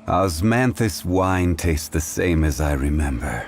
Osmanthus wine tastes the same as I remember.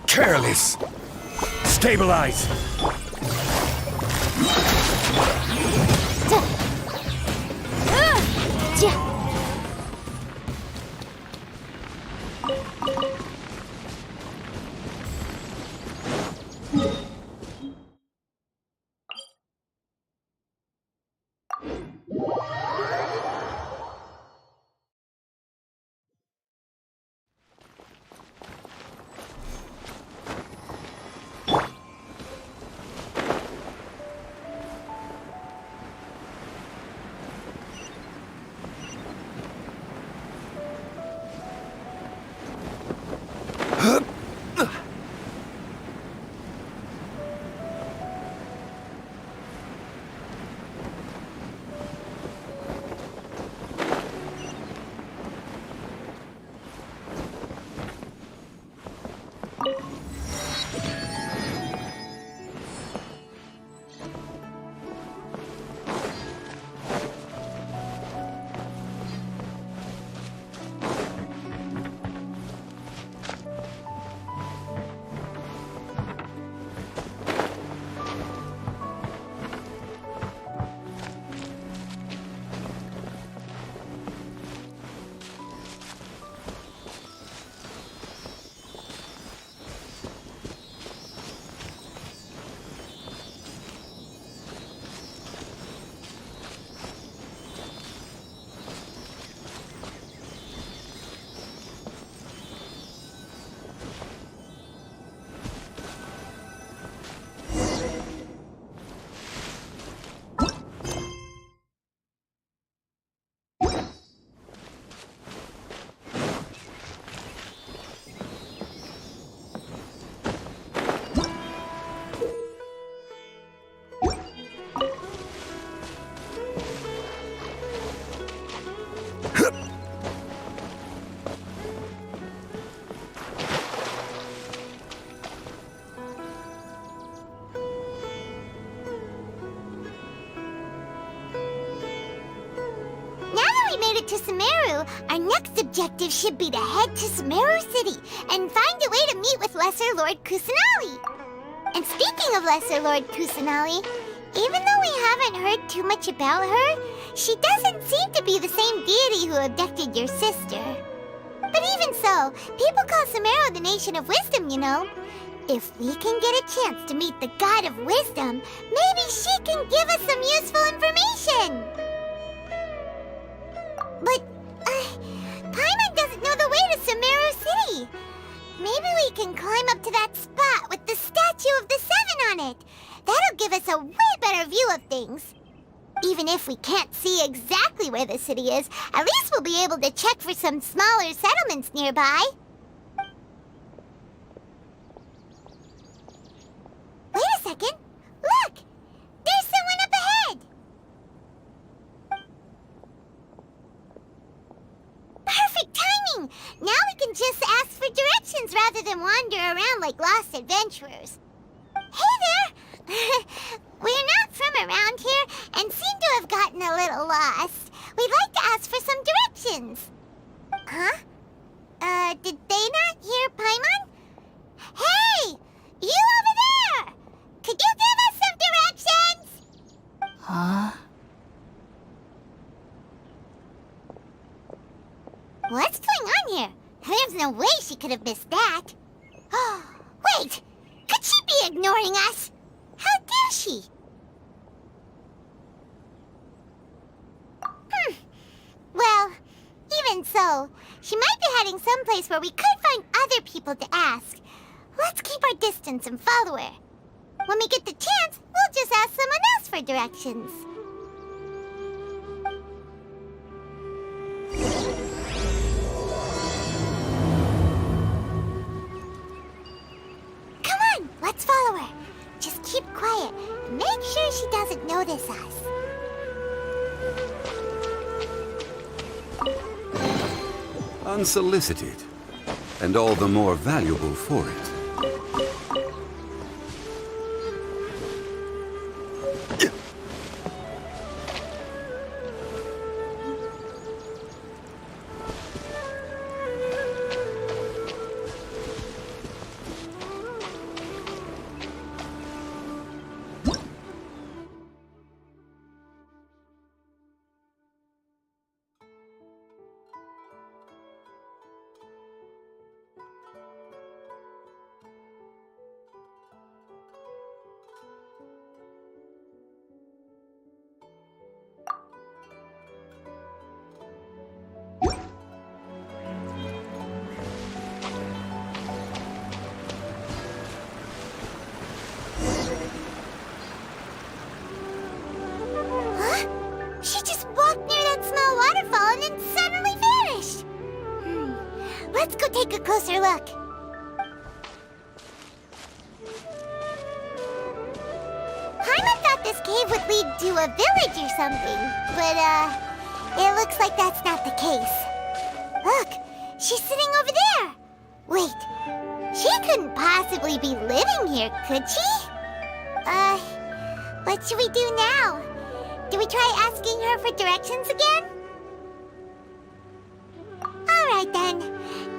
Careless! Stabilize! we made it to Sumeru, our next objective should be to head to Sumeru City and find a way to meet with Lesser Lord Kusanali. And speaking of Lesser Lord Kusanali, even though we haven't heard too much about her, she doesn't seem to be the same deity who abducted your sister. But even so, people call Sumeru the Nation of Wisdom, you know. If we can get a chance to meet the God of Wisdom, maybe she can give us some useful information. But, Paimon doesn't know the way to Sumeru City. Maybe we can climb up to that spot with the statue of the Seven on it. That'll give us a way better view of things. Even if we can't see exactly where the city is, at least we'll be able to check for some smaller settlements nearby. Wait a second. Look! There's someone up ahead! Perfect timing! Now we can just ask for directions rather than wander around like lost adventurers. Hey there! We're not from around here and seem to have gotten a little lost. We'd like to ask for some directions. Huh? Did they not hear Paimon? Hey! You over there! Could you give us some directions? Huh? What's going on here? There's no way she could have missed that. Oh, wait! Could she be ignoring us? How dare she? Well, even so, she might be heading someplace where we could find other people to ask. Let's keep our distance and follow her. When we get the chance, we'll just ask someone else for directions. Come on, let's follow her. Just keep quiet and make sure she doesn't notice us. Unsolicited, and all the more valuable for it. She just walked near that small waterfall and then suddenly vanished. Let's go take a closer look. Paimon thought this cave would lead to a village or something, but, it looks like that's not the case. Look, she's sitting over there. Wait, she couldn't possibly be living here, could she? What should we do now? Do we try asking her for directions again? Alright then.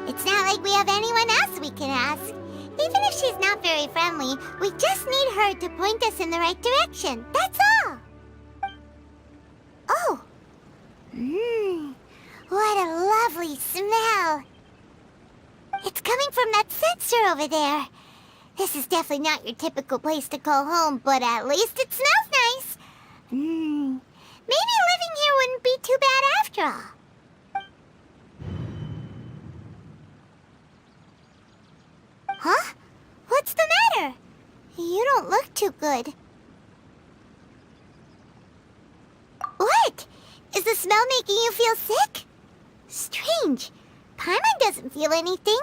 It's not like we have anyone else we can ask. Even if she's not very friendly, we just need her to point us in the right direction. That's all. Oh. What a lovely smell. It's coming from that sensor over there. This is definitely not your typical place to call home, but at least it smells nice. Maybe living here wouldn't be too bad after all. Huh? What's the matter? You don't look too good. What? Is the smell making you feel sick? Strange. Paimon doesn't feel anything.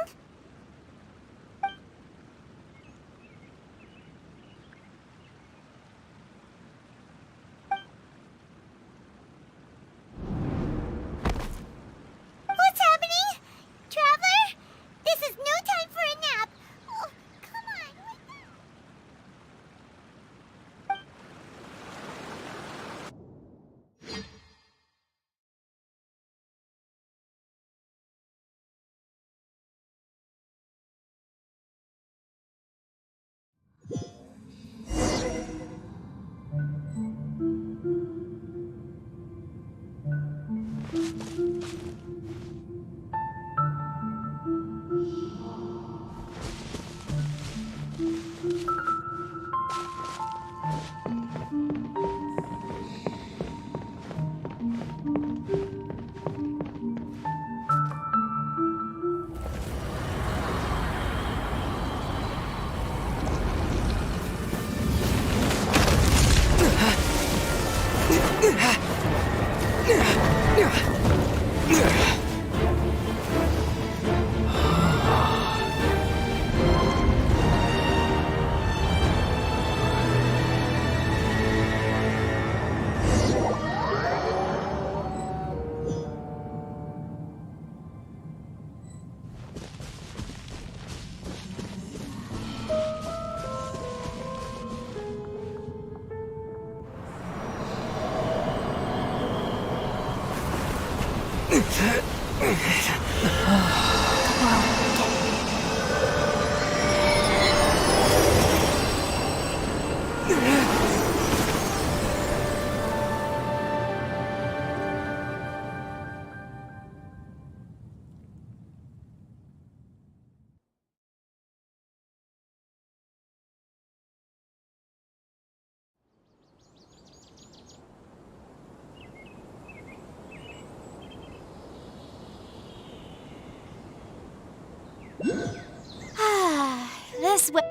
This way.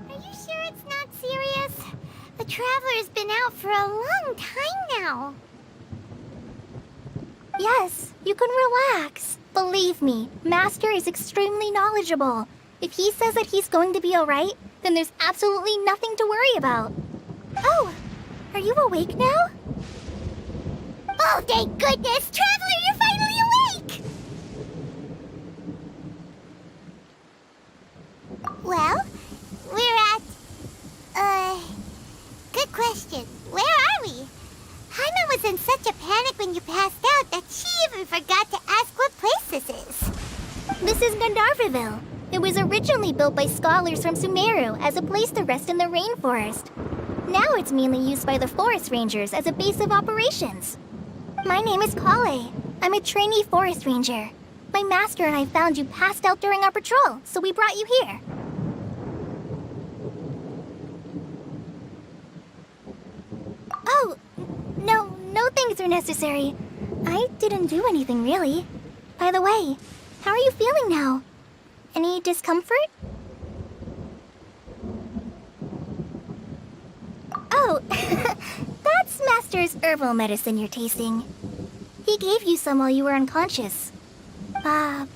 Are you sure it's not serious? The Traveler's been out for a long time now. Yes, you can relax. Believe me, Master is extremely knowledgeable. If he says that he's going to be alright, then there's absolutely nothing to worry about. Oh, are you awake now? Oh, thank goodness! Traveler, you're finally awake! Well, we're at... Good question. Where are we? Haima was in such a panic when you passed out that she even forgot to ask what place this is. This is Gandharvaville. It was originally built by scholars from Sumeru as a place to rest in the rainforest. Now it's mainly used by the forest rangers as a base of operations. My name is Kale. I'm a trainee forest ranger. My master and I found you passed out during our patrol, so we brought you here. Oh, no things are necessary. I didn't do anything really. By the way, how are you feeling now? Any discomfort? Oh, that's Master's herbal medicine you're tasting. He gave you some while you were unconscious.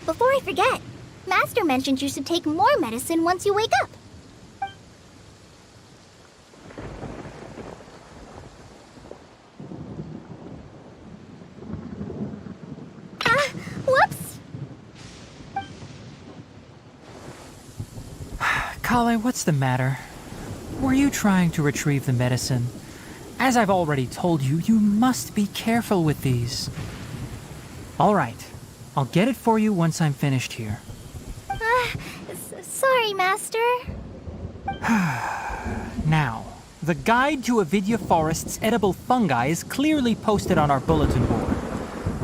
Before I forget, Master mentioned you should take more medicine once you wake up. Whoops! Kale, what's the matter? Were you trying to retrieve the medicine? As I've already told you, you must be careful with these. All right, I'll get it for you once I'm finished here. Sorry, Master. Now, the guide to Avidya Forest's edible fungi is clearly posted on our bulletin board.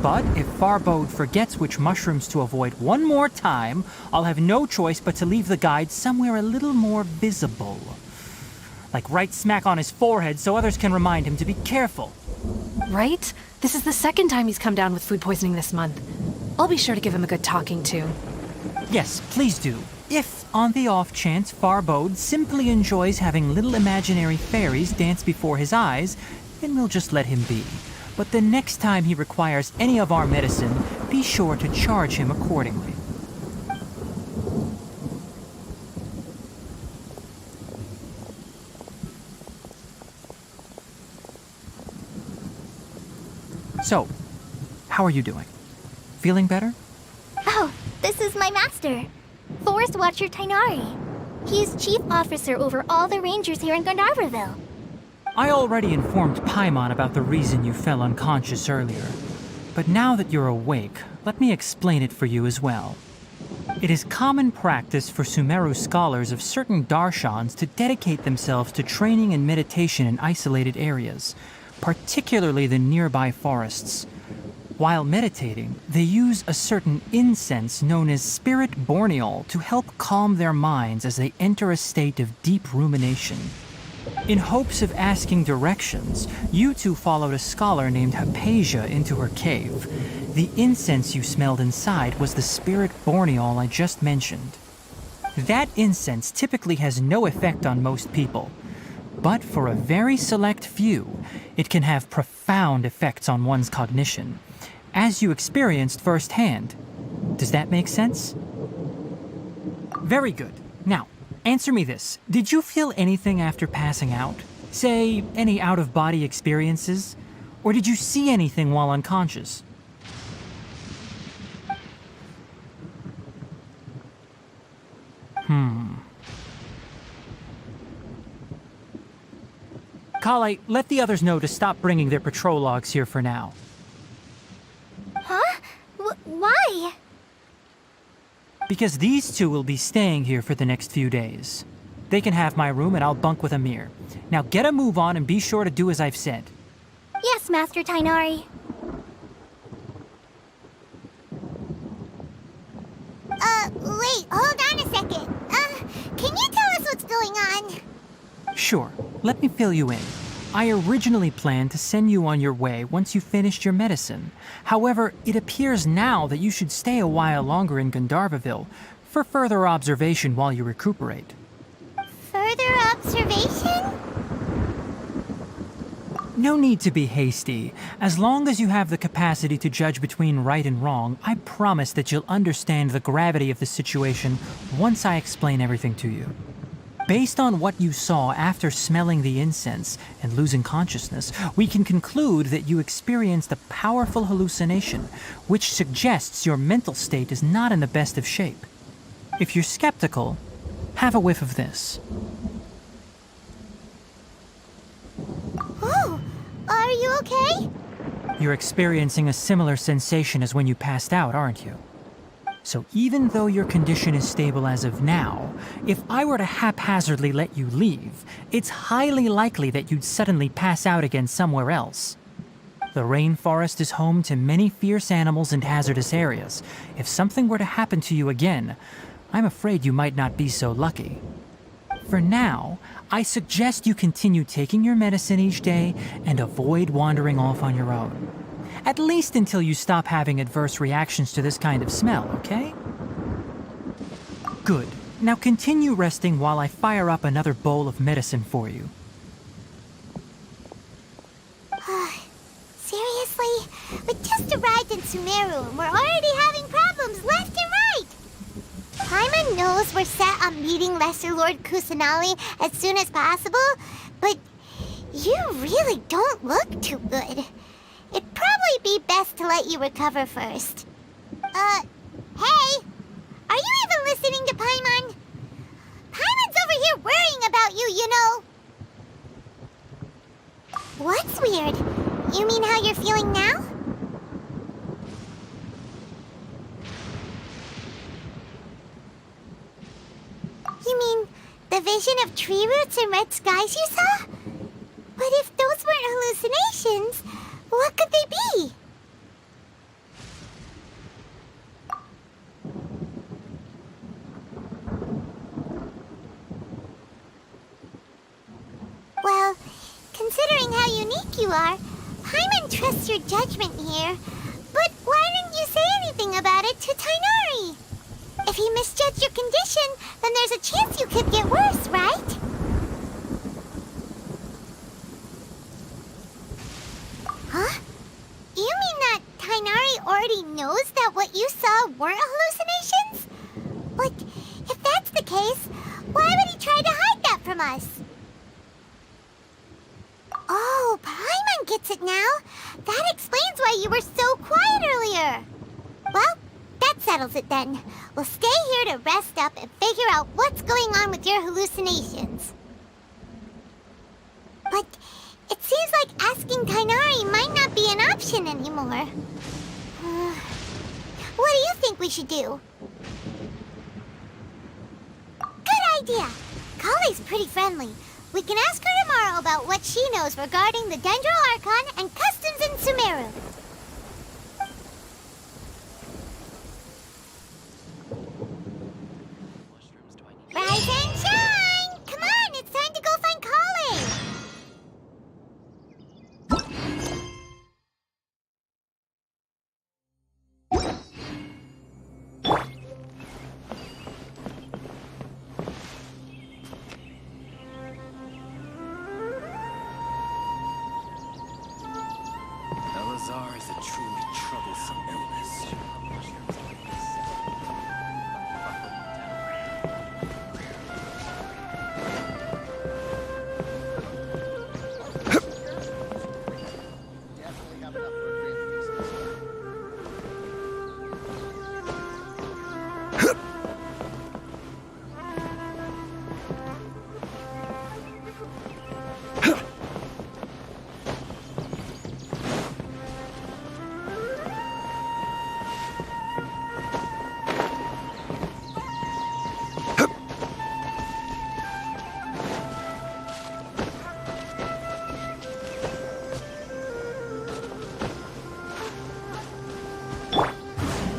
But if Farbode forgets which mushrooms to avoid one more time, I'll have no choice but to leave the guide somewhere a little more visible. Like right smack on his forehead so others can remind him to be careful. Right? This is the second time he's come down with food poisoning this month. I'll be sure to give him a good talking to. Yes, please do. If, on the off chance, Farbode simply enjoys having little imaginary fairies dance before his eyes, then we'll just let him be. But the next time he requires any of our medicine, be sure to charge him accordingly. So, how are you doing? Feeling better? Oh, this is my master, Forest Watcher Tainari. He is chief officer over all the rangers here in Gandharvaville. I already informed Paimon about the reason you fell unconscious earlier. But now that you're awake, let me explain it for you as well. It is common practice for Sumeru scholars of certain darshans to dedicate themselves to training and meditation in isolated areas, particularly the nearby forests. While meditating, they use a certain incense known as spirit borneol to help calm their minds as they enter a state of deep rumination. In hopes of asking directions, you two followed a scholar named Hypatia into her cave. The incense you smelled inside was the spirit borneol I just mentioned. That incense typically has no effect on most people, but for a very select few, it can have profound effects on one's cognition, as you experienced firsthand. Does that make sense? Very good. Now, answer me this. Did you feel anything after passing out? Say, any out-of-body experiences? Or did you see anything while unconscious? Kale, let the others know to stop bringing their patrol logs here for now. Huh? Why? Because these two will be staying here for the next few days. They can have my room and I'll bunk with Amir. Now get a move on and be sure to do as I've said. Yes, Master Tainari. Wait, hold on a second. Can you tell us what's going on? Sure, let me fill you in. I originally planned to send you on your way once you finished your medicine. However, it appears now that you should stay a while longer in Gandharvaville for further observation while you recuperate. Further observation? No need to be hasty. As long as you have the capacity to judge between right and wrong, I promise that you'll understand the gravity of the situation once I explain everything to you. Based on what you saw after smelling the incense and losing consciousness, we can conclude that you experienced a powerful hallucination, which suggests your mental state is not in the best of shape. If you're skeptical, have a whiff of this. Oh, are you okay? You're experiencing a similar sensation as when you passed out, aren't you? So even though your condition is stable as of now, if I were to haphazardly let you leave, it's highly likely that you'd suddenly pass out again somewhere else. The rainforest is home to many fierce animals and hazardous areas. If something were to happen to you again, I'm afraid you might not be so lucky. For now, I suggest you continue taking your medicine each day and avoid wandering off on your own. At least until you stop having adverse reactions to this kind of smell, okay? Good. Now continue resting while I fire up another bowl of medicine for you. Seriously? We just arrived in Sumeru and we're already having problems left and right! Paimon knows we're set on meeting Lesser Lord Kusanali as soon as possible, but you really don't look too good. It'd probably be best to let you recover first. Hey! Are you even listening to Paimon? Paimon's over here worrying about you, you know! What's weird? You mean how you're feeling now? You mean the vision of tree roots and red skies you saw? But if those weren't hallucinations, what could they be? Well, considering how unique you are, Paimon trusts your judgment here. But why didn't you say anything about it to Tainari? If he misjudged your condition, then there's a chance you could get worse, right? Huh? You mean that Tainari already knows that what you saw weren't hallucinations? Like, if that's the case, why would he try to hide that from us? Oh, Paimon gets it now. That explains why you were so quiet earlier. Well, that settles it then. We'll stay here to rest up and figure out what's going on with your hallucinations. But it seems like asking Tainari might not be an option anymore. What do you think we should do? Good idea. Kale's pretty friendly. We can ask her tomorrow about what she knows regarding the Dendro Archon and customs in Sumeru. Rise and shine! Come on, it's time to go find Kale! Salazar is a truly troublesome illness.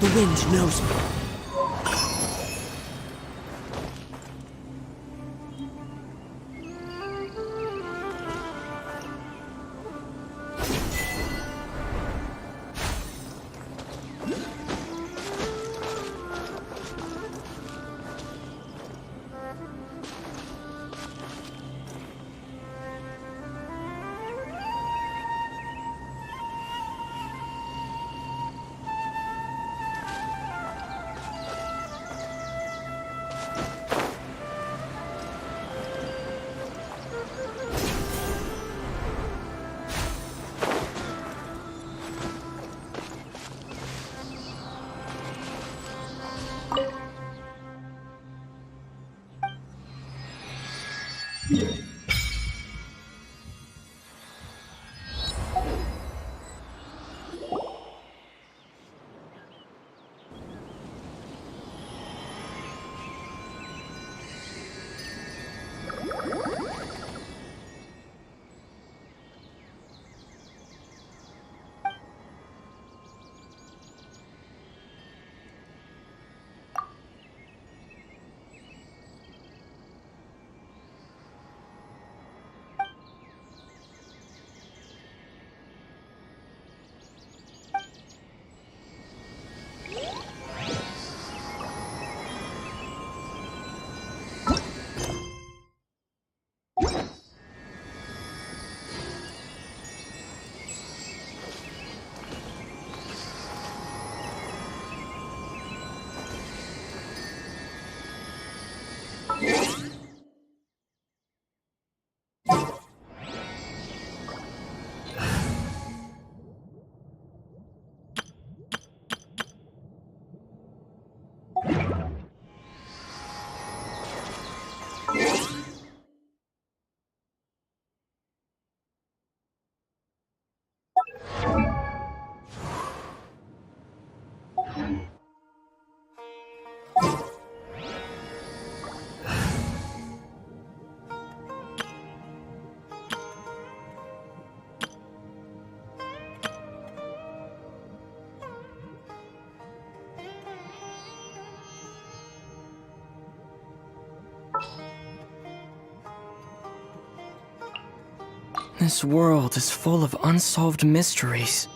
The wind knows me. This world is full of unsolved mysteries.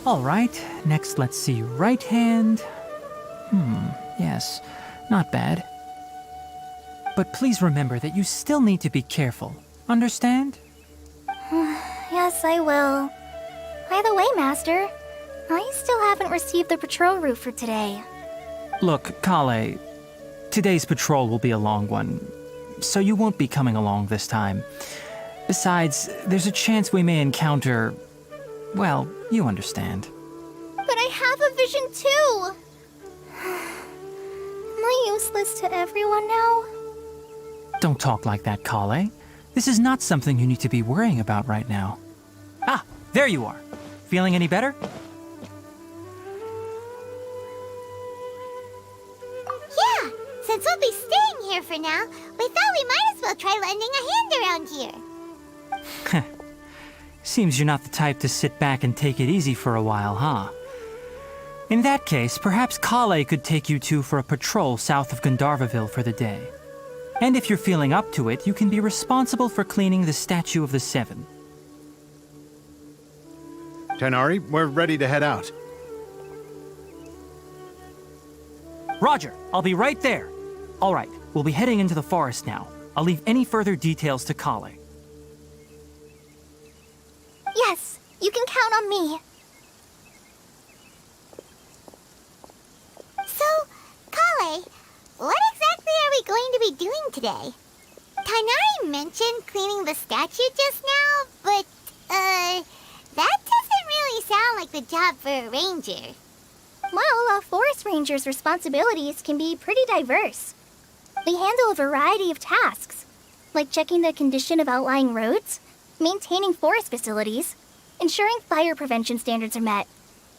All right, next let's see. Right hand. Yes, not bad. But please remember that you still need to be careful. Understand? Yes, I will. By the way, Master, I still haven't received the patrol route for today. Look, Kale, today's patrol will be a long one, so you won't be coming along this time. Besides, there's a chance we may encounter... well, you understand. But I have a vision too! Am I useless to everyone now? Don't talk like that, Kale. This is not something you need to be worrying about right now. Ah, there you are. Feeling any better? Yeah, since we'll be staying here for now, we thought we might as well try lending a hand around here. Seems you're not the type to sit back and take it easy for a while, huh? In that case, perhaps Kale could take you two for a patrol south of Gandharvaville for the day. And if you're feeling up to it, you can be responsible for cleaning the Statue of the Seven. Tenari, we're ready to head out. Roger, I'll be right there. All right, we'll be heading into the forest now. I'll leave any further details to Kale. Yes, you can count on me. what exactly are we going to be doing today? Tainari mentioned cleaning the statue just now, but, that doesn't really sound like the job for a ranger. Well, a forest ranger's responsibilities can be pretty diverse. They handle a variety of tasks, like checking the condition of outlying roads, maintaining forest facilities, ensuring fire prevention standards are met,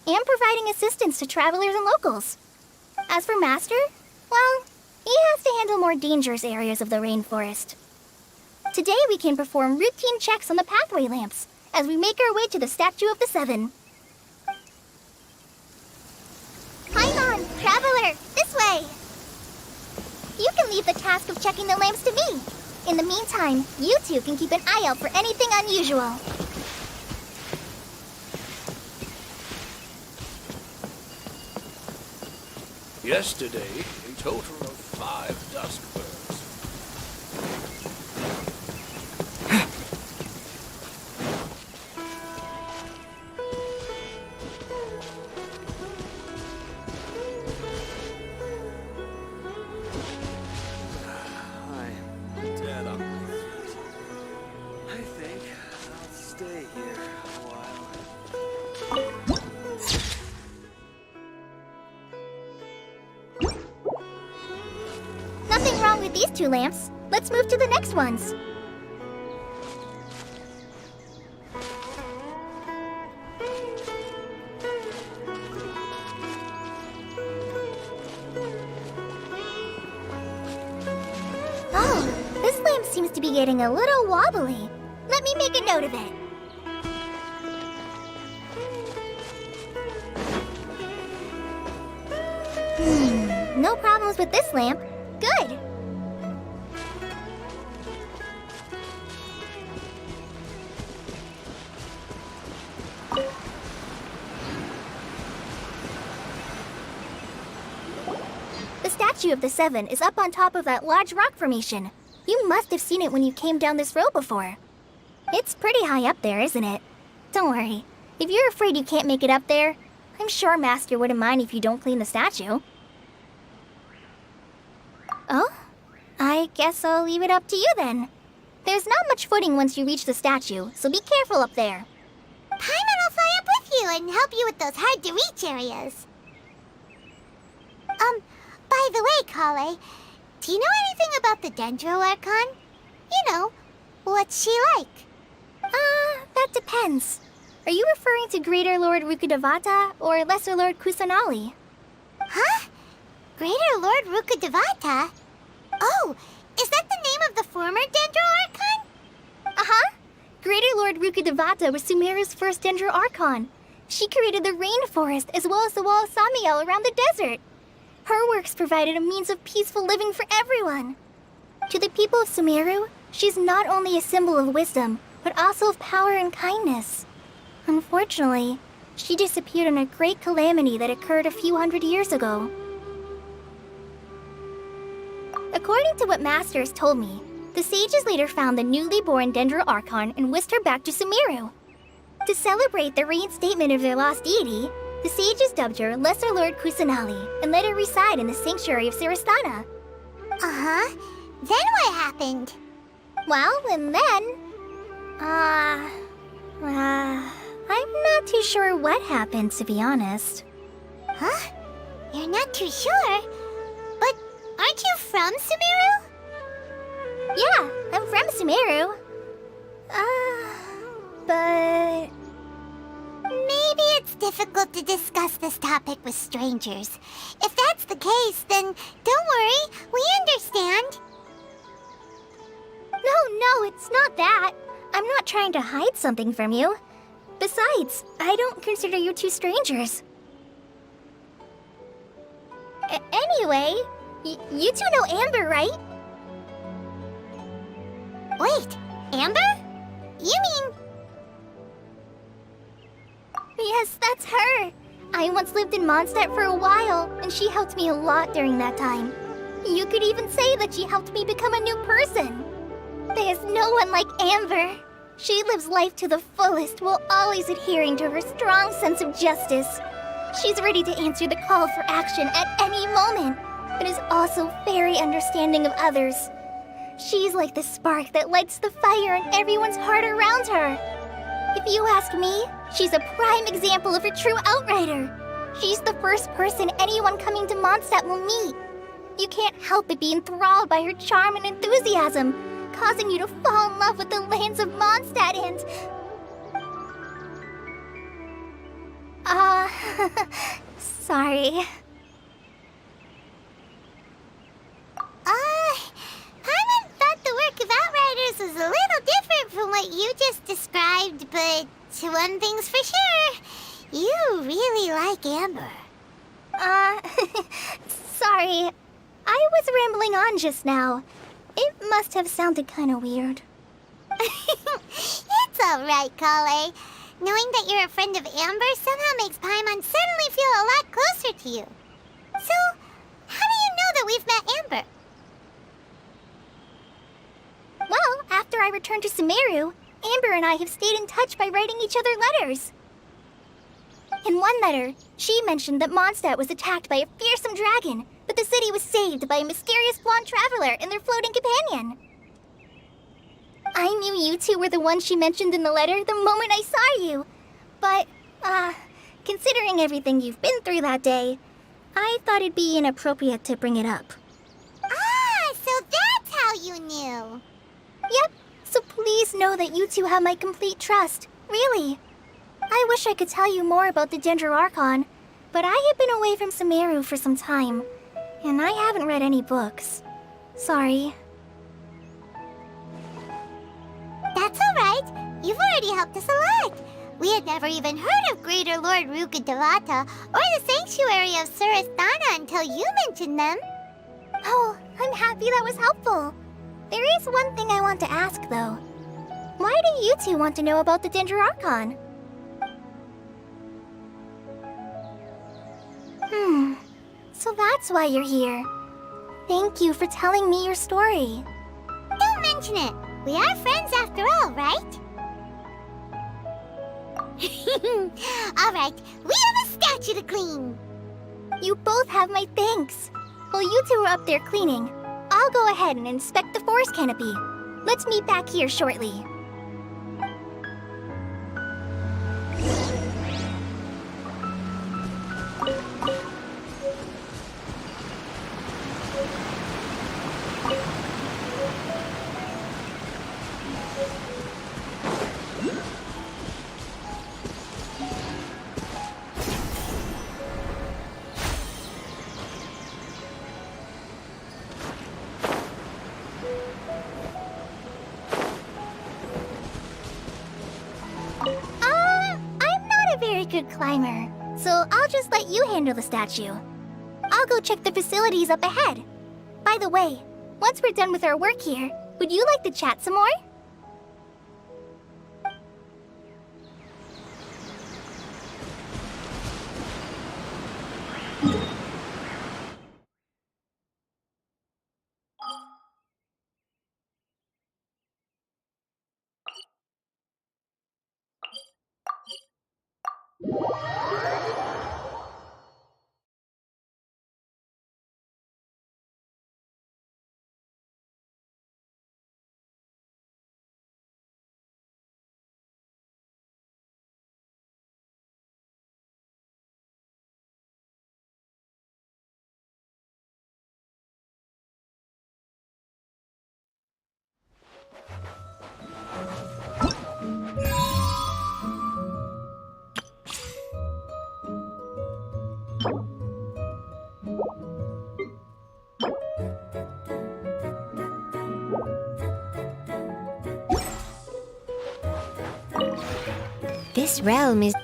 and providing assistance to travelers and locals. As for Master, well, he has to handle more dangerous areas of the rainforest. Today we can perform routine checks on the pathway lamps as we make our way to the Statue of the Seven. Paimon, traveler, this way! You can leave the task of checking the lamps to me. In the meantime, you two can keep an eye out for anything unusual. Yesterday, a total of 5 dusk birds. I'm dead on my feet. I think I'll stay here a while. Nothing wrong with these 2 lamps. Let's move to the next ones. Oh, this lamp seems to be getting a little wobbly. Let me make a note of it. No problems with this lamp. Good. The Statue of the Seven is up on top of that large rock formation. You must have seen it when you came down this road before. It's pretty high up there, isn't it? Don't worry. If you're afraid you can't make it up there, I'm sure Master wouldn't mind if you don't clean the statue. Oh? I guess I'll leave it up to you then. There's not much footing once you reach the statue, so be careful up there. Paimon will fly up with you and help you with those hard-to-reach areas. By the way, Kale, do you know anything about the Dendro Archon? You know, what's she like? That depends. Are you referring to Greater Lord Rukkhadevata or Lesser Lord Kusanali? Huh? Greater Lord Rukkhadevata? Oh, is that the name of the former Dendro Archon? Uh-huh. Greater Lord Rukkhadevata was Sumeru's first Dendro Archon. She created the rainforest as well as the wall of Samiel around the desert. Her works provided a means of peaceful living for everyone. To the people of Sumeru, she's not only a symbol of wisdom, but also of power and kindness. Unfortunately, she disappeared in a great calamity that occurred a few hundred years ago. According to what Master has told me, the sages later found the newly born Dendro Archon and whisked her back to Sumeru. To celebrate the reinstatement of their lost deity, the sages dubbed her Lesser Lord Kusanali and let her reside in the sanctuary of Siristana. Uh-huh. Then what happened? Well, and then... I'm not too sure what happened, to be honest. Huh? You're not too sure? But aren't you from Sumeru? Yeah, I'm from Sumeru. But... Maybe it's difficult to discuss this topic with strangers. If that's the case, then don't worry, we understand. No, it's not that. I'm not trying to hide something from you. Besides, I don't consider you two strangers. Anyway, you two know Amber, right? Wait, Amber? You mean... Yes, that's her. I once lived in Mondstadt for a while, and she helped me a lot during that time. You could even say that she helped me become a new person. There's no one like Amber. She lives life to the fullest while always adhering to her strong sense of justice. She's ready to answer the call for action at any moment. but is also very understanding of others. She's like the spark that lights the fire in everyone's heart around her. If you ask me, she's a prime example of a true outrider. She's the first person anyone coming to Mondstadt will meet. You can't help but be enthralled by her charm and enthusiasm, causing you to fall in love with the lands of Mondstadt and... sorry. Paimon thought the work of Outriders was a little different from what you just described, but one thing's for sure, you really like Amber. Sorry. I was rambling on just now. It must have sounded kinda weird. It's alright, Kale. Knowing that you're a friend of Amber somehow makes Paimon suddenly feel a lot closer to you. So, how do you know that we've met Amber? Well, after I returned to Sumeru, Amber and I have stayed in touch by writing each other letters. In one letter, she mentioned that Mondstadt was attacked by a fearsome dragon, but the city was saved by a mysterious blonde traveler and their floating companion. I knew you two were the ones she mentioned in the letter the moment I saw you. But, considering everything you've been through that day, I thought it'd be inappropriate to bring it up. So that's how you knew. Yep, so please know that you two have my complete trust, really. I wish I could tell you more about the Archon, but I have been away from Sumeru for some time, and I haven't read any books. Sorry. That's alright. You've already helped us a lot. We had never even heard of Greater Lord Rugadavata or the Sanctuary of Surasthana until you mentioned them. Oh, I'm happy that was helpful. There is one thing I want to ask, though. Why do you two want to know about the Archon? So that's why you're here. Thank you for telling me your story. Don't mention it. We are friends after all, right? Alright, we have a statue to clean. You both have my thanks. While you two are up there cleaning, I'll go ahead and inspect the forest canopy. Let's meet back here shortly. Good climber, so I'll just let you handle the statue. I'll go check the facilities up ahead. By the way, once we're done with our work here, would you like to chat some more? This realm is...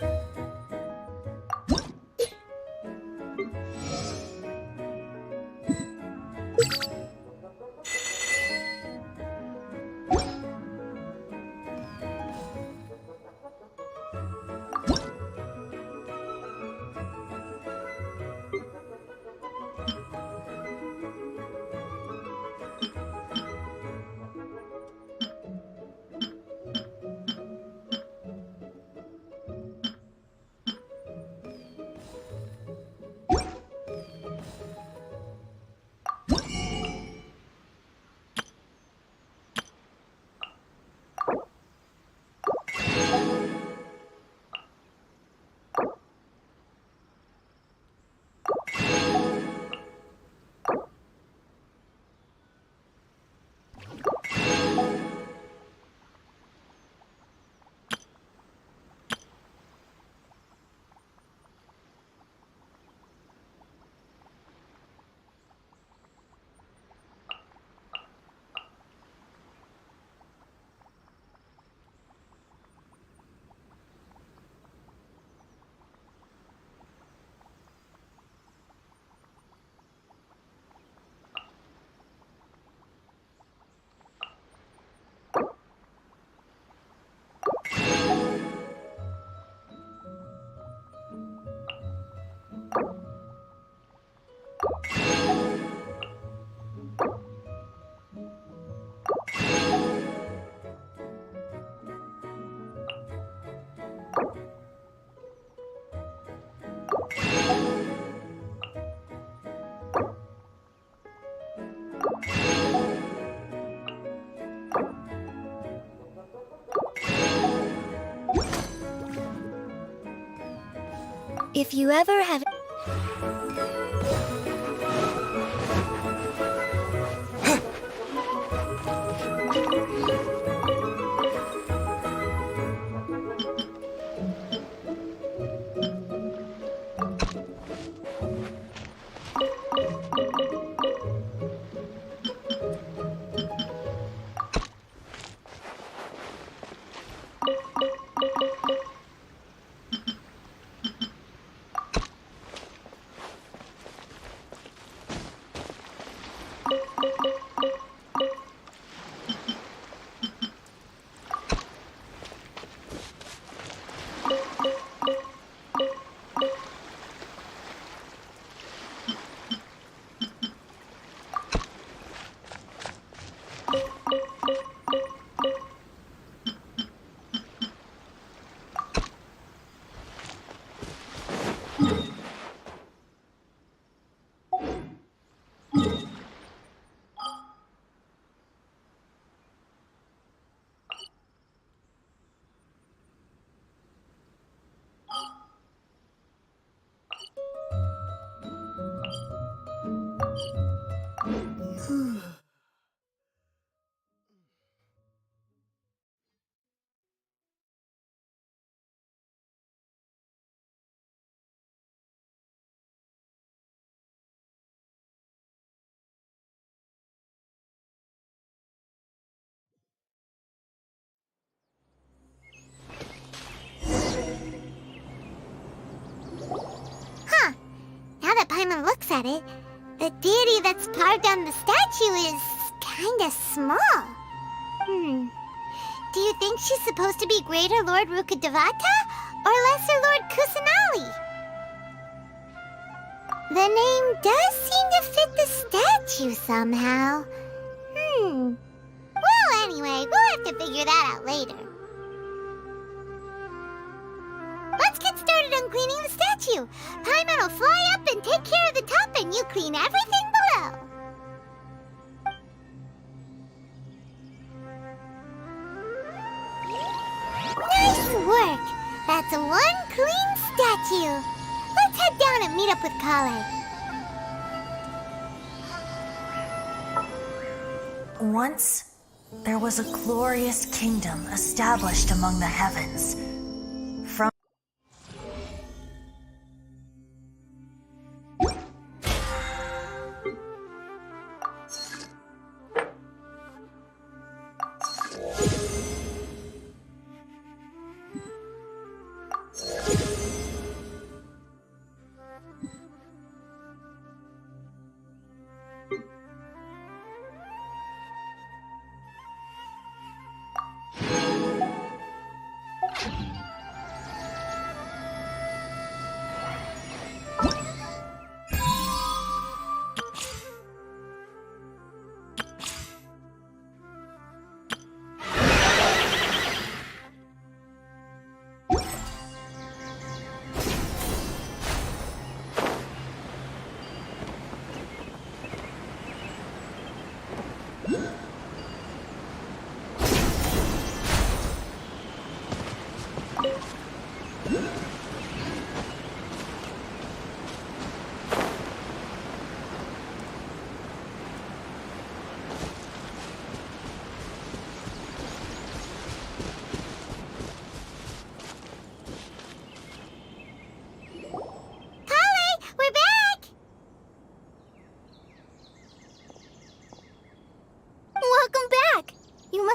If you ever have... Huh. Now that Paimon looks at it, the deity that's carved on the statue is kinda small. Do you think she's supposed to be Greater Lord Rukkhadevata or Lesser Lord Kusanali? The name does seem to fit the statue somehow. Well, anyway, we'll have to figure that out later. Let's get started on cleaning the statue. Paimon will fly up and take care of the top, and you clean everything below. Nice work! That's one clean statue. Let's head down and meet up with Kale. Once, there was a glorious kingdom established among the heavens. From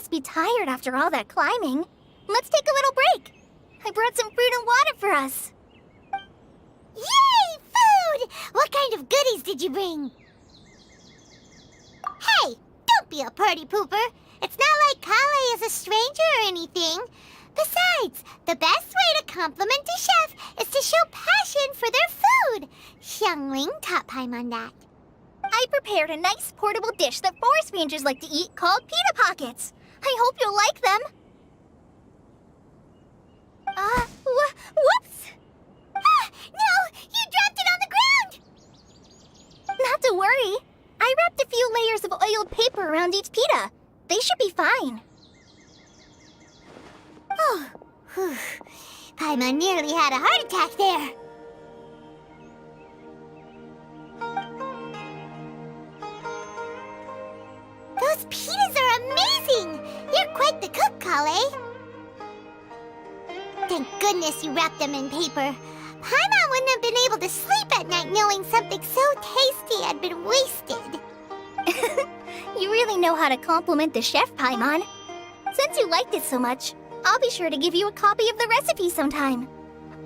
Be tired after all that climbing. Let's take a little break. I brought some fruit and water for us. Yay! Food! What kind of goodies did you bring? Hey! Don't be a party pooper. It's not like Kale is a stranger or anything. Besides, the best way to compliment a chef is to show passion for their food. Xiangling taught Paimon that. I prepared a nice portable dish that forest rangers like to eat called pita pockets. I hope you'll like them. Whoops! Ah, no! You dropped it on the ground! Not to worry. I wrapped a few layers of oiled paper around each pita. They should be fine. Oh, whew. Paimon nearly had a heart attack there. Those pitas are amazing! You're quite the cook, Kale. Thank goodness you wrapped them in paper. Paimon wouldn't have been able to sleep at night knowing something so tasty had been wasted. You really know how to compliment the chef, Paimon. Since you liked it so much, I'll be sure to give you a copy of the recipe sometime.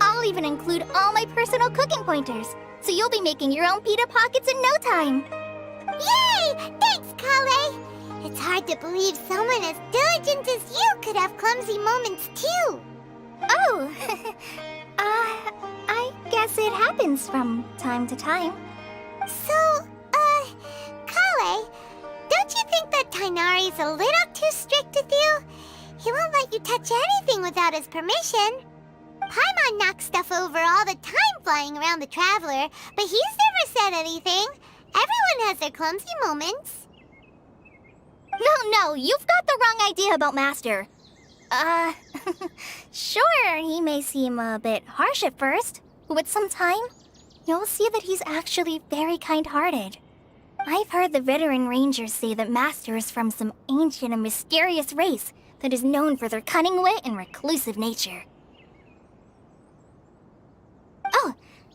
I'll even include all my personal cooking pointers, so you'll be making your own pita pockets in no time. Yay! Thanks, Kale! It's hard to believe someone as diligent as you could have clumsy moments too. Oh, I guess it happens from time to time. So, Kale, don't you think that Tainari's a little too strict with you? He won't let you touch anything without his permission. Paimon knocks stuff over all the time flying around the Traveler, but he's never said anything. Everyone has their clumsy moments. No, you've got the wrong idea about Master. Sure, he may seem a bit harsh at first, but with some time, you'll see that he's actually very kind-hearted. I've heard the veteran rangers say that Master is from some ancient and mysterious race that is known for their cunning wit and reclusive nature. Oh,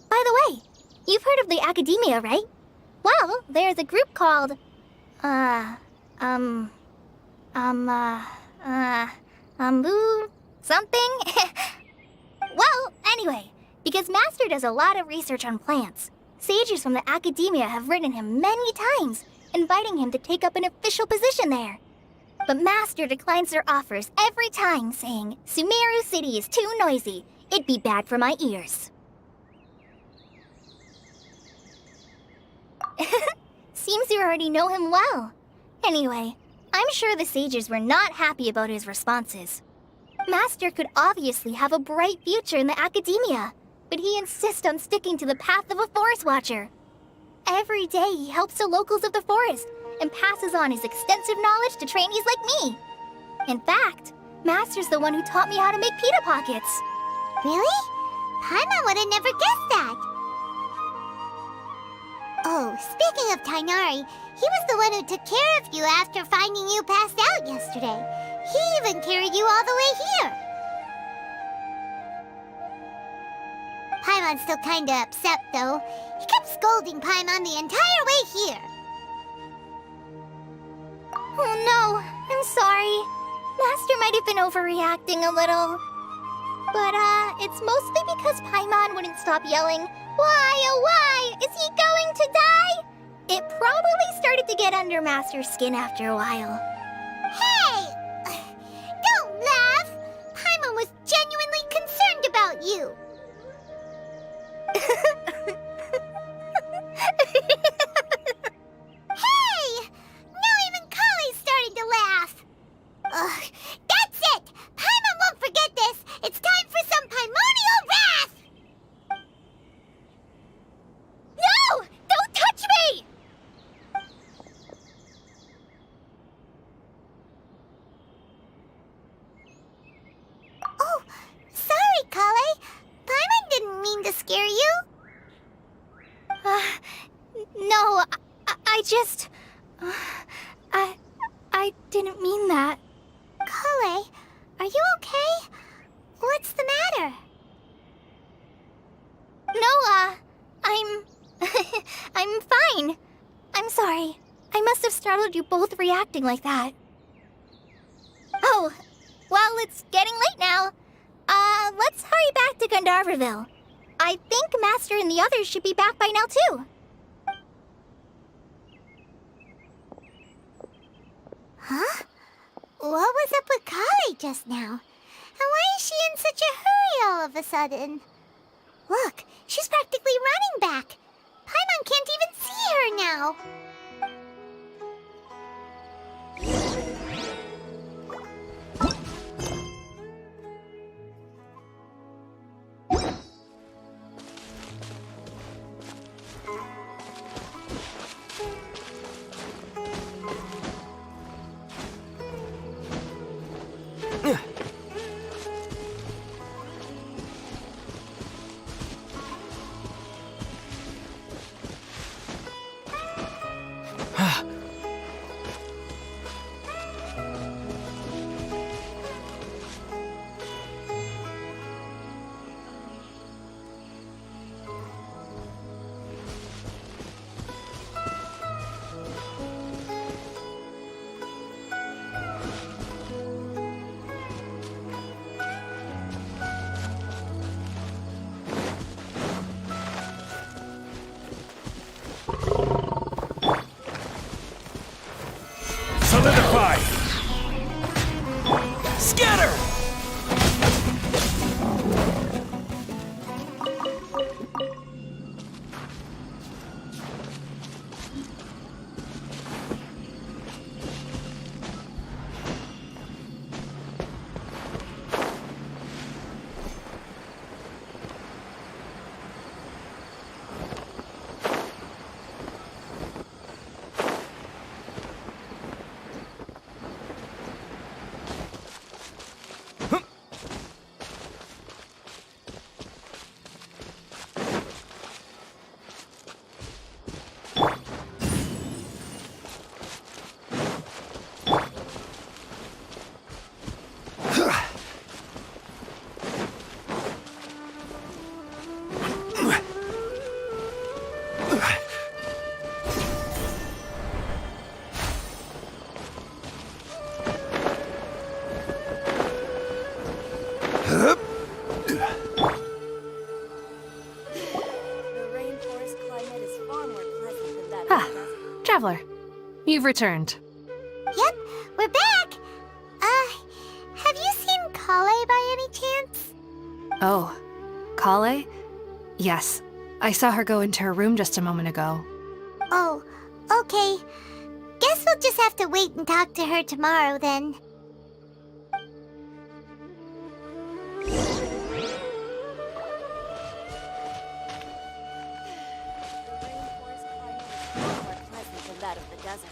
by the way, you've heard of the Academia, right? Well, there's a group called, something? Well, anyway, because Master does a lot of research on plants, sages from the Academia have written him many times, inviting him to take up an official position there. But Master declines their offers every time, saying, Sumeru City is too noisy. It'd be bad for my ears. Seems you already know him well. Anyway, I'm sure the sages were not happy about his responses. Master could obviously have a bright future in the Academia, but he insists on sticking to the path of a forest watcher. Every day he helps the locals of the forest and passes on his extensive knowledge to trainees like me. In fact, Master's the one who taught me how to make pita pockets. Really? Paimon would have never guessed that. Oh, speaking of Tainari, he was the one who took care of you after finding you passed out yesterday. He even carried you all the way here. Paimon's still kinda upset, though. He kept scolding Paimon the entire way here. Oh no, I'm sorry. Master might have been overreacting a little. But, it's mostly because Paimon wouldn't stop yelling, "Why, oh why? Is he going to die?" It probably started to get under Master's skin after a while. Hey! Don't laugh! Paimon was genuinely concerned about you. Hey! Now even Kale's starting to laugh. Ugh, that's it! Paimon won't forget this! It's time for some Paimonial wrath! No! Don't touch me! Oh, sorry, Kale. Paimon didn't mean to scare you. No, I just... I didn't mean that. Kale, are you okay? What's the matter? No, I'm fine. I'm sorry. I must have startled you both reacting like that. Oh, well, it's getting late now. Let's hurry back to Gandharville. I think Master and the others should be back by now, too. Huh? What was up with Kale just now? And why is she in such a hurry all of a sudden? Look, she's practically running back. Paimon can't even see her now. Solidify! Scatter! Traveler, you've returned. Yep, we're back! Have you seen Kale by any chance? Oh, Kale? Yes, I saw her go into her room just a moment ago. Oh, okay. Guess we'll just have to wait and talk to her tomorrow then. That of the desert.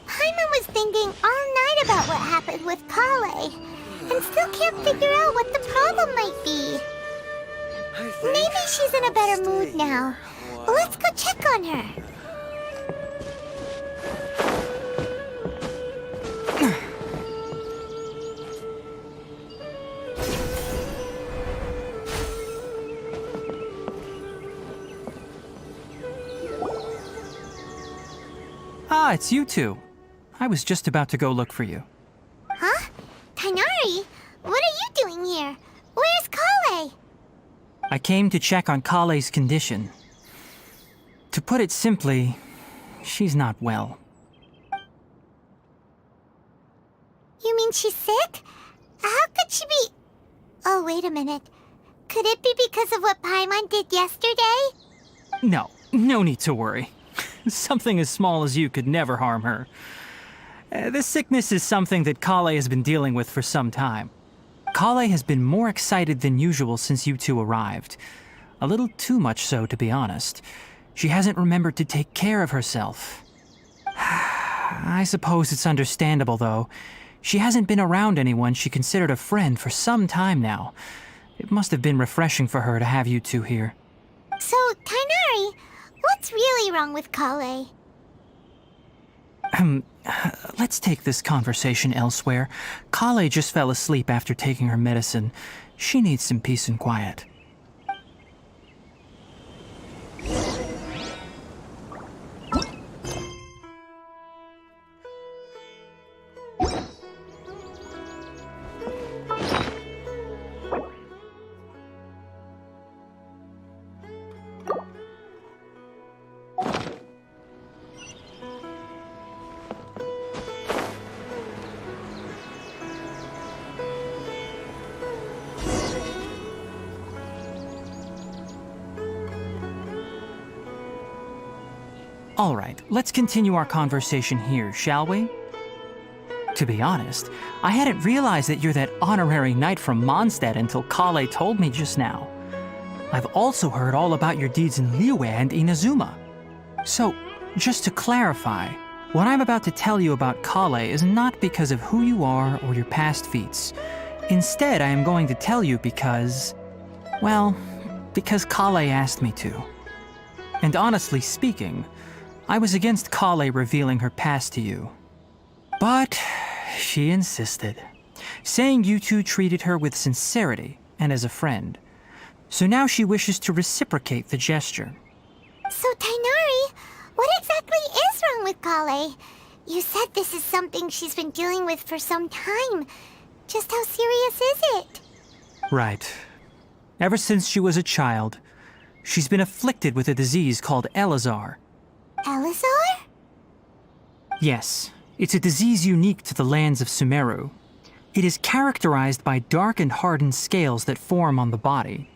Paimon was thinking all night about what happened with Kale, and still can't figure out what the problem might be. Maybe she's in a better mood now. Let's go check on her. Ah, it's you two. I was just about to go look for you. Huh? Tainari? What are you doing here? Where's Kale? I came to check on Kale's condition. To put it simply, she's not well. You mean she's sick? How could she be... Oh, wait a minute. Could it be because of what Paimon did yesterday? No need to worry. Something as small as you could never harm her. This sickness is something that Kale has been dealing with for some time. Kale has been more excited than usual since you two arrived. A little too much so, to be honest. She hasn't remembered to take care of herself. I suppose it's understandable, though. She hasn't been around anyone she considered a friend for some time now. It must have been refreshing for her to have you two here. So, Tainari, what's really wrong with Kale? Let's take this conversation elsewhere. Kale just fell asleep after taking her medicine. She needs some peace and quiet. All right, let's continue our conversation here, shall we? To be honest, I hadn't realized that you're that honorary knight from Mondstadt until Kale told me just now. I've also heard all about your deeds in Liyue and Inazuma. So, just to clarify, what I'm about to tell you about Kale is not because of who you are or your past feats. Instead, I am going to tell you because... well, because Kale asked me to. And honestly speaking, I was against Kale revealing her past to you. But she insisted, saying you two treated her with sincerity and as a friend. So now she wishes to reciprocate the gesture. So, Tainari, what exactly is wrong with Kale? You said this is something she's been dealing with for some time. Just how serious is it? Right. Ever since she was a child, she's been afflicted with a disease called Elazar. Elazar? Yes, it's a disease unique to the lands of Sumeru. It is characterized by dark and hardened scales that form on the body.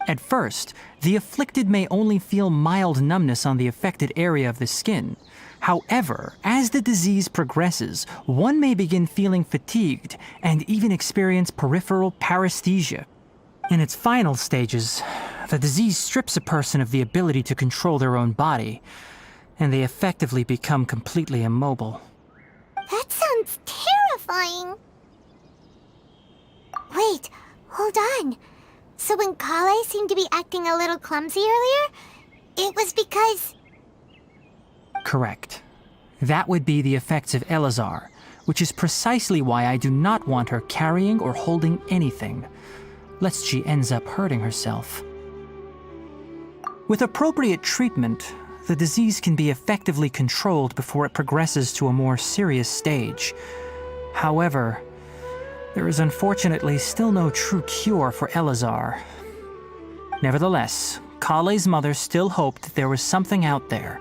At first, the afflicted may only feel mild numbness on the affected area of the skin. However, as the disease progresses, one may begin feeling fatigued and even experience peripheral paresthesia. In its final stages, the disease strips a person of the ability to control their own body, and they effectively become completely immobile. That sounds terrifying. Wait, hold on. So when Kale seemed to be acting a little clumsy earlier, it was because... Correct. That would be the effects of Elazar, which is precisely why I do not want her carrying or holding anything, lest she ends up hurting herself. With appropriate treatment, the disease can be effectively controlled before it progresses to a more serious stage. However, there is unfortunately still no true cure for Elazar. Nevertheless, Kale's mother still hoped that there was something out there.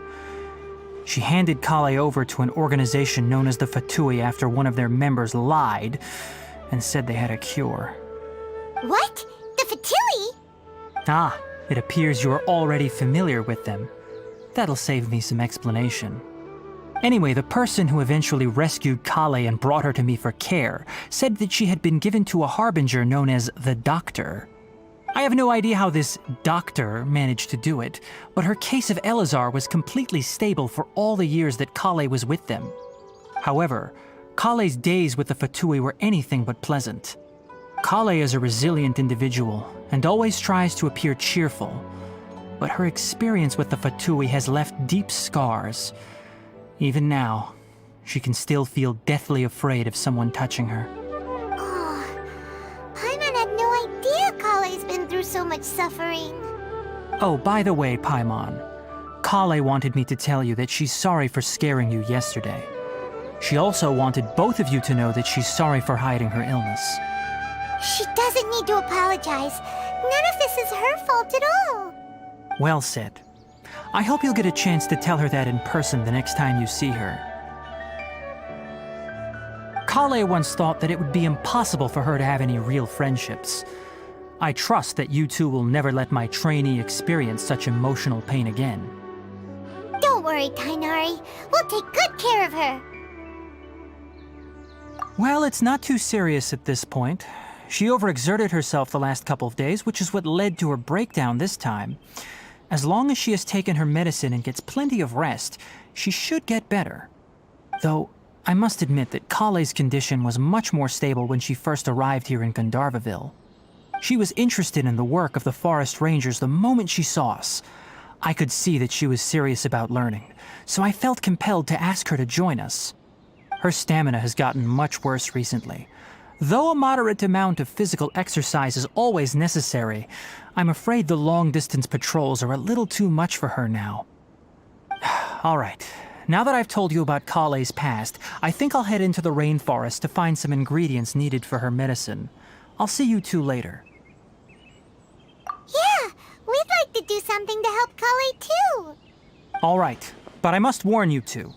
She handed Kale over to an organization known as the Fatui after one of their members lied and said they had a cure. What? The Fatui? Ah, it appears you are already familiar with them. That'll save me some explanation. Anyway, the person who eventually rescued Kale and brought her to me for care said that she had been given to a harbinger known as the Doctor. I have no idea how this doctor managed to do it, but her case of Elazar was completely stable for all the years that Kale was with them. However, Kale's days with the Fatui were anything but pleasant. Kale is a resilient individual and always tries to appear cheerful, but her experience with the Fatui has left deep scars. Even now, she can still feel deathly afraid of someone touching her. Oh, Paimon had no idea Kale's been through so much suffering. Oh, by the way, Paimon, Kale wanted me to tell you that she's sorry for scaring you yesterday. She also wanted both of you to know that she's sorry for hiding her illness. She doesn't need to apologize. None of this is her fault at all. Well said. I hope you'll get a chance to tell her that in person the next time you see her. Kale once thought that it would be impossible for her to have any real friendships. I trust that you two will never let my trainee experience such emotional pain again. Don't worry, Tainari. We'll take good care of her. Well, it's not too serious at this point. She overexerted herself the last couple of days, which is what led to her breakdown this time. As long as she has taken her medicine and gets plenty of rest, she should get better. Though, I must admit that Kale's condition was much more stable when she first arrived here in Gandharvaville. She was interested in the work of the forest rangers the moment she saw us. I could see that she was serious about learning, so I felt compelled to ask her to join us. Her stamina has gotten much worse recently. Though a moderate amount of physical exercise is always necessary, I'm afraid the long-distance patrols are a little too much for her now. All right, now that I've told you about Kale's past, I think I'll head into the rainforest to find some ingredients needed for her medicine. I'll see you two later. Yeah, we'd like to do something to help Kale too. All right, but I must warn you two.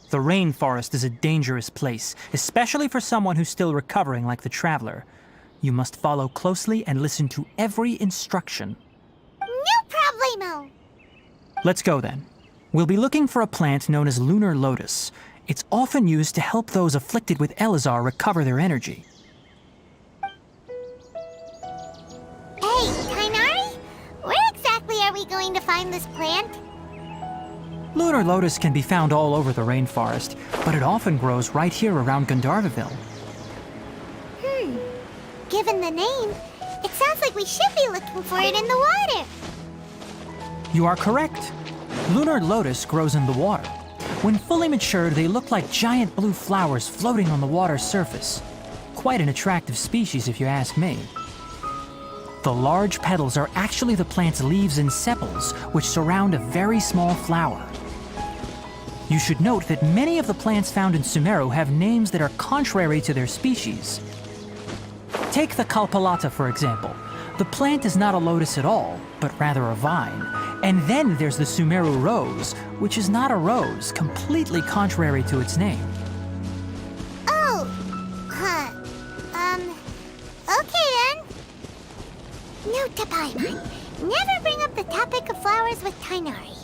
The rainforest is a dangerous place, especially for someone who's still recovering like the Traveler. You must follow closely and listen to every instruction. No problemo. Let's go then. We'll be looking for a plant known as lunar lotus. It's often used to help those afflicted with Elazar recover their energy. Hey, Tainari, where exactly are we going to find this plant? Lunar lotus can be found all over the rainforest, but it often grows right here around Gandharville. Given the name, it sounds like we should be looking for it in the water. You are correct. Lunar lotus grows in the water. When fully matured, they look like giant blue flowers floating on the water's surface. Quite an attractive species, if you ask me. The large petals are actually the plant's leaves and sepals, which surround a very small flower. You should note that many of the plants found in Sumeru have names that are contrary to their species. Take the Kalpalata, for example. The plant is not a lotus at all, but rather a vine. And then there's the Sumeru rose, which is not a rose, completely contrary to its name. Oh, okay then. Note to Paimon, never bring up the topic of flowers with Tainari.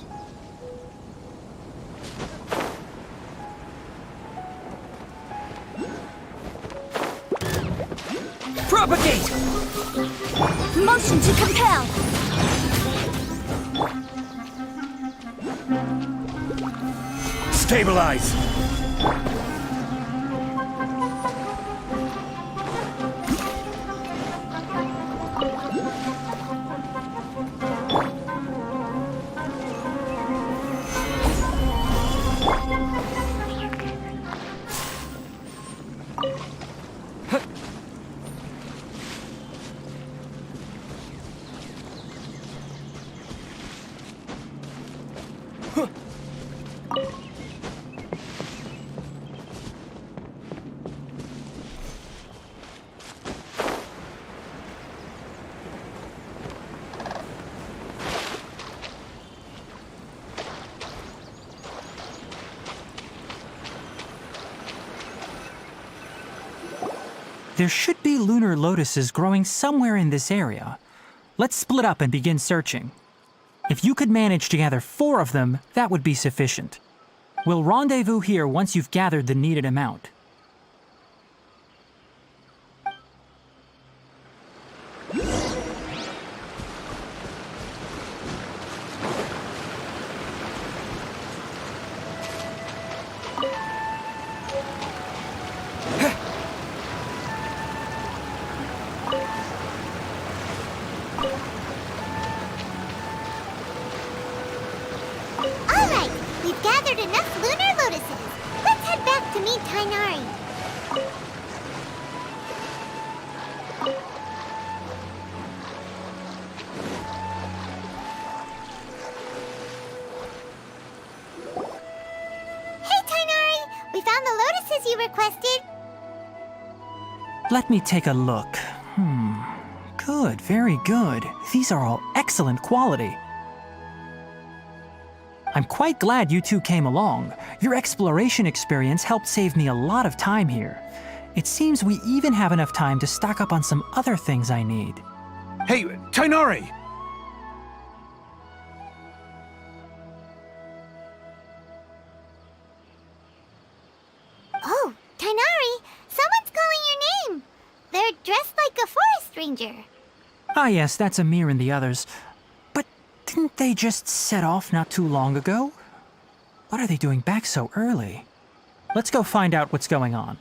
Propagate! Motion to compel! Stabilize! There should be lunar lotuses growing somewhere in this area. Let's split up and begin searching. If you could manage to gather 4 of them, that would be sufficient. We'll rendezvous here once you've gathered the needed amount. Alright, we've gathered enough lunar lotuses. Let's head back to meet Tainari. Hey Tainari, we found the lotuses you requested. Let me take a look. Good, very good. These are all excellent quality. I'm quite glad you two came along. Your exploration experience helped save me a lot of time here. It seems we even have enough time to stock up on some other things I need. Hey, Tainari! Oh, Tainari, someone's calling your name. They're dressed like a forest ranger. Ah yes, that's Amir and the others. But didn't they just set off not too long ago? What are they doing back so early? Let's go find out what's going on.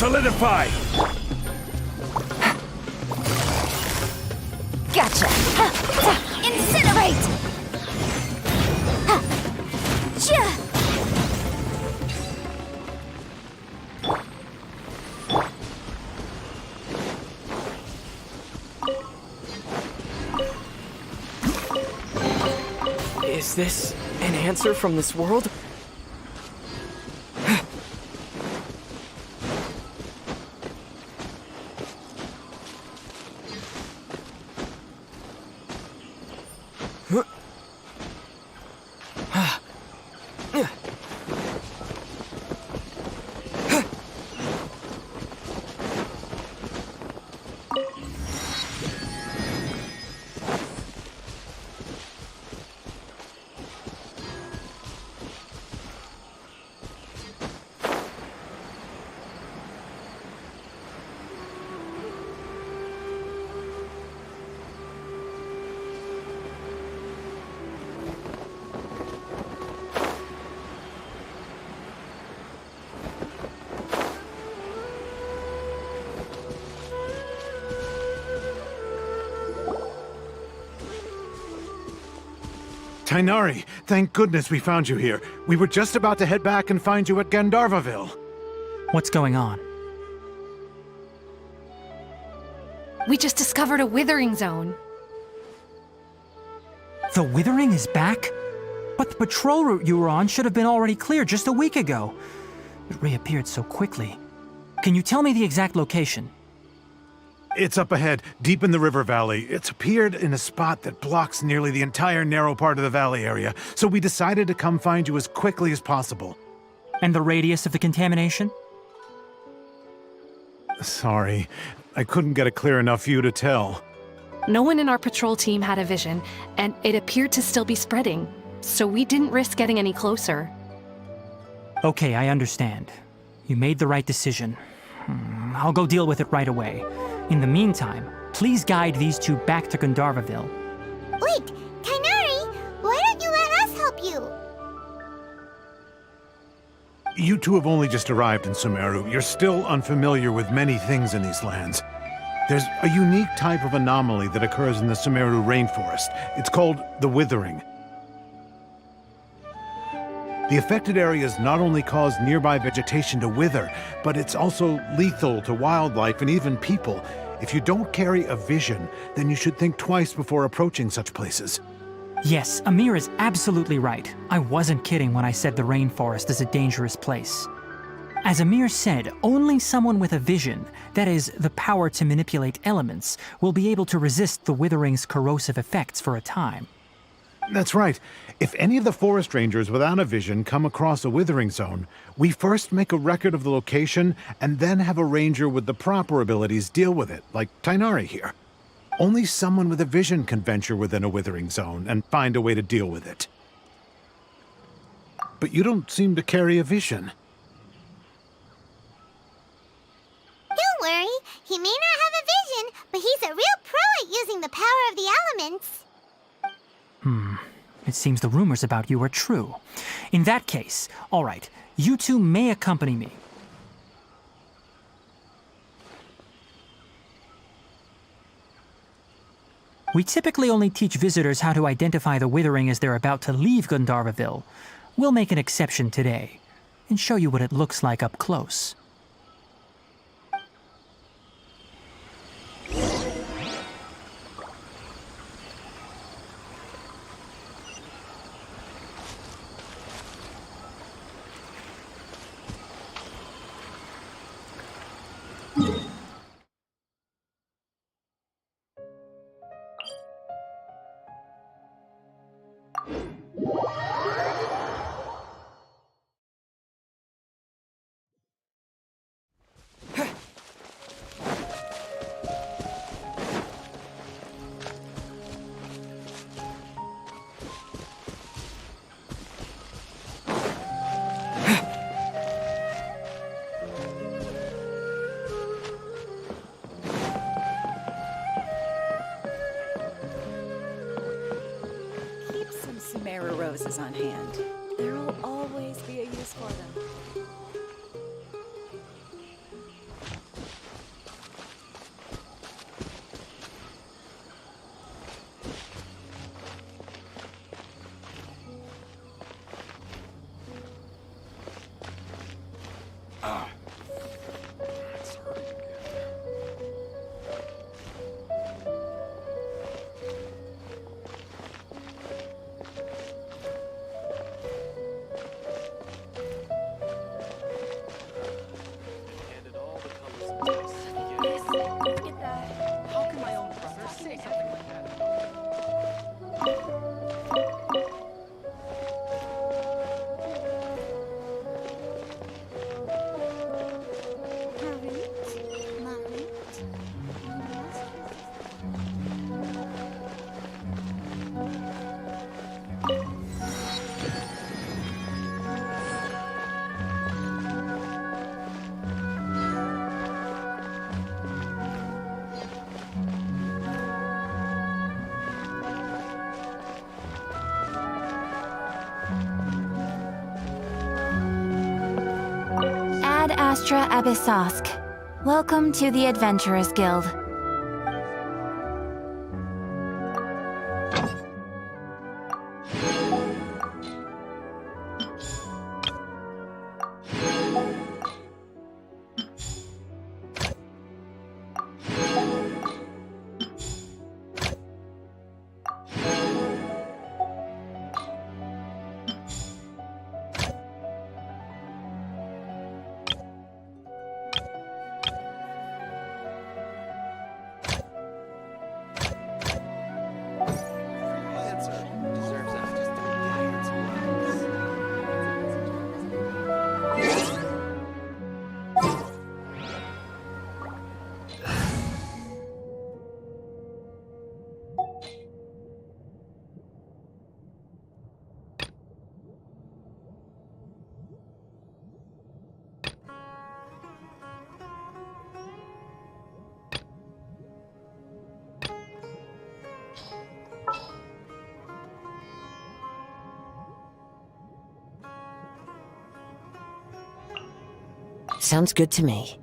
Solidify! Gotcha! Incinerate! Is this an answer from this world? Tainari, thank goodness we found you here. We were just about to head back and find you at Gandharvaville. What's going on? We just discovered a withering zone. The Withering is back? But the patrol route you were on should have been already clear just a week ago. It reappeared so quickly. Can you tell me the exact location? It's up ahead, deep in the river valley. It's appeared in a spot that blocks nearly the entire narrow part of the valley area, so we decided to come find you as quickly as possible. And the radius of the contamination? Sorry, I couldn't get a clear enough view to tell. No one in our patrol team had a vision, and it appeared to still be spreading, so we didn't risk getting any closer. Okay, I understand. You made the right decision. I'll go deal with it right away. In the meantime, please guide these two back to Gandharvaville. Wait, Tainari, why don't you let us help you? You two have only just arrived in Sumeru. You're still unfamiliar with many things in these lands. There's a unique type of anomaly that occurs in the Sumeru rainforest. It's called the Withering. The affected areas not only cause nearby vegetation to wither, but it's also lethal to wildlife and even people. If you don't carry a vision, then you should think twice before approaching such places. Yes, Amir is absolutely right. I wasn't kidding when I said the rainforest is a dangerous place. As Amir said, only someone with a vision, that is, the power to manipulate elements, will be able to resist the Withering's corrosive effects for a time. That's right. If any of the forest rangers without a vision come across a withering zone, we first make a record of the location and then have a ranger with the proper abilities deal with it, like Tainari here. Only someone with a vision can venture within a withering zone and find a way to deal with it. But you don't seem to carry a vision. Don't worry, he may not have a vision, but he's a real pro at using the power of the elements. It seems the rumors about you are true. In that case, all right, you two may accompany me. We typically only teach visitors how to identify the Withering as they're about to leave Gandharvaville. We'll make an exception today, and show you what it looks like up close. Sumeru roses on hand. There will always be a use for them. It's hurting again. Handed all the colors and tastes to the Yes, let's get that. How can my own brother say something like that? Ad Astra Abyssosk. Welcome to the Adventurers Guild. Answer deserves that. Just don't guide it Sounds good to me.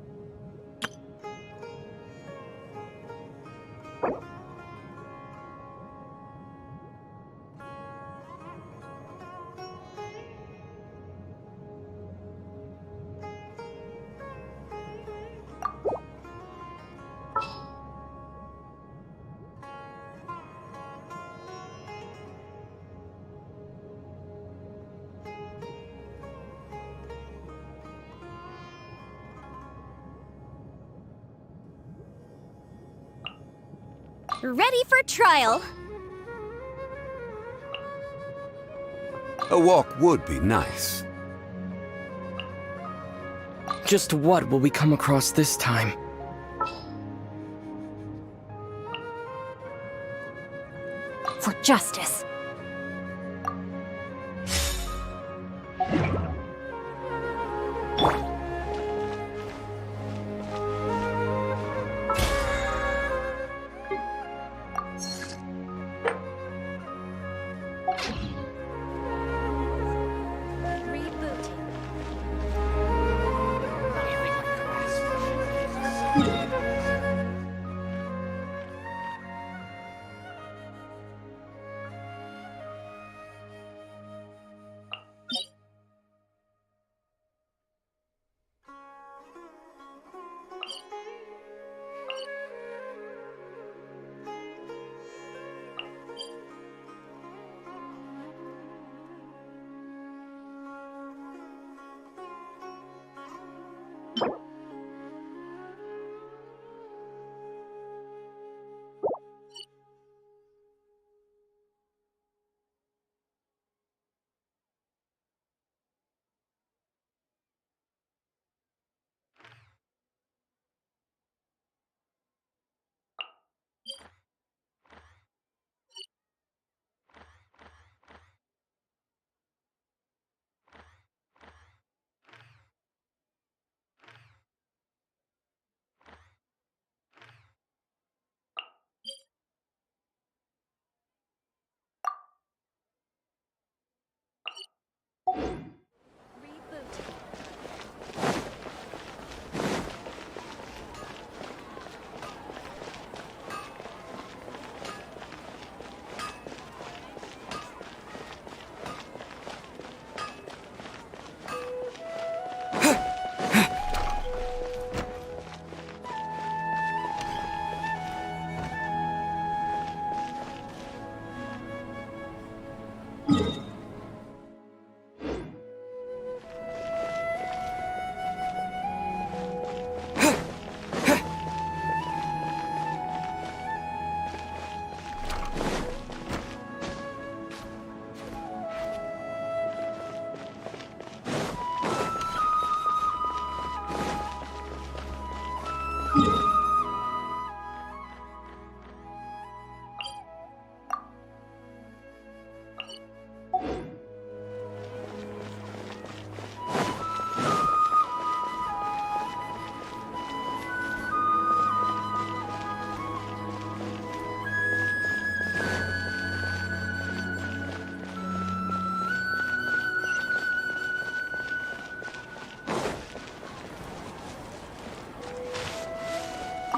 Ready for trial! A walk would be nice. Just what will we come across this time? For justice.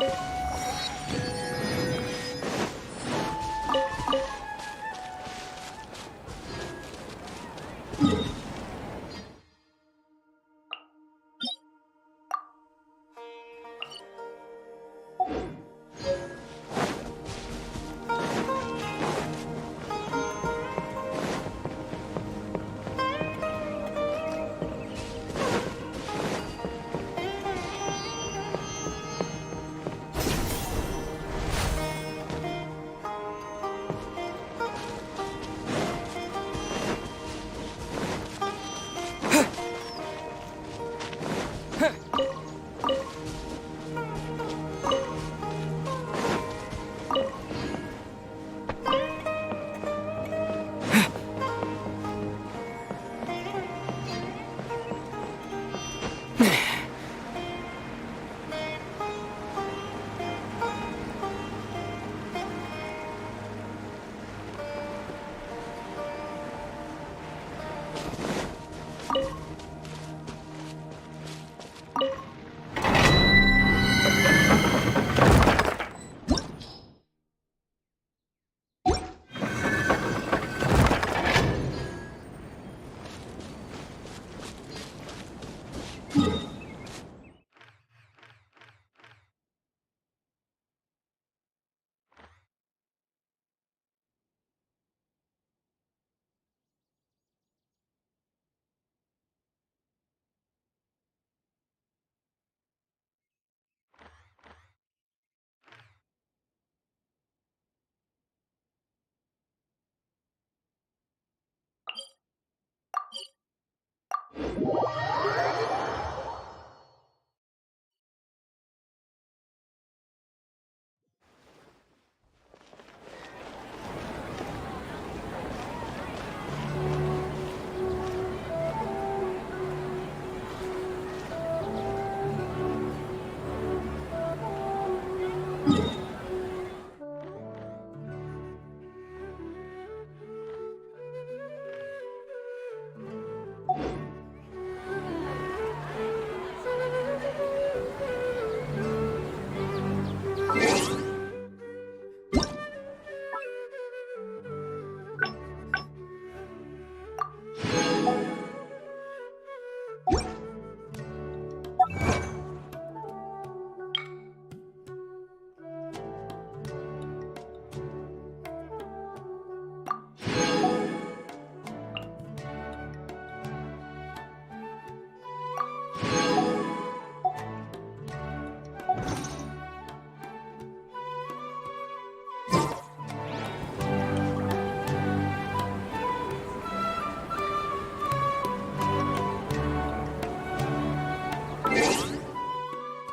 you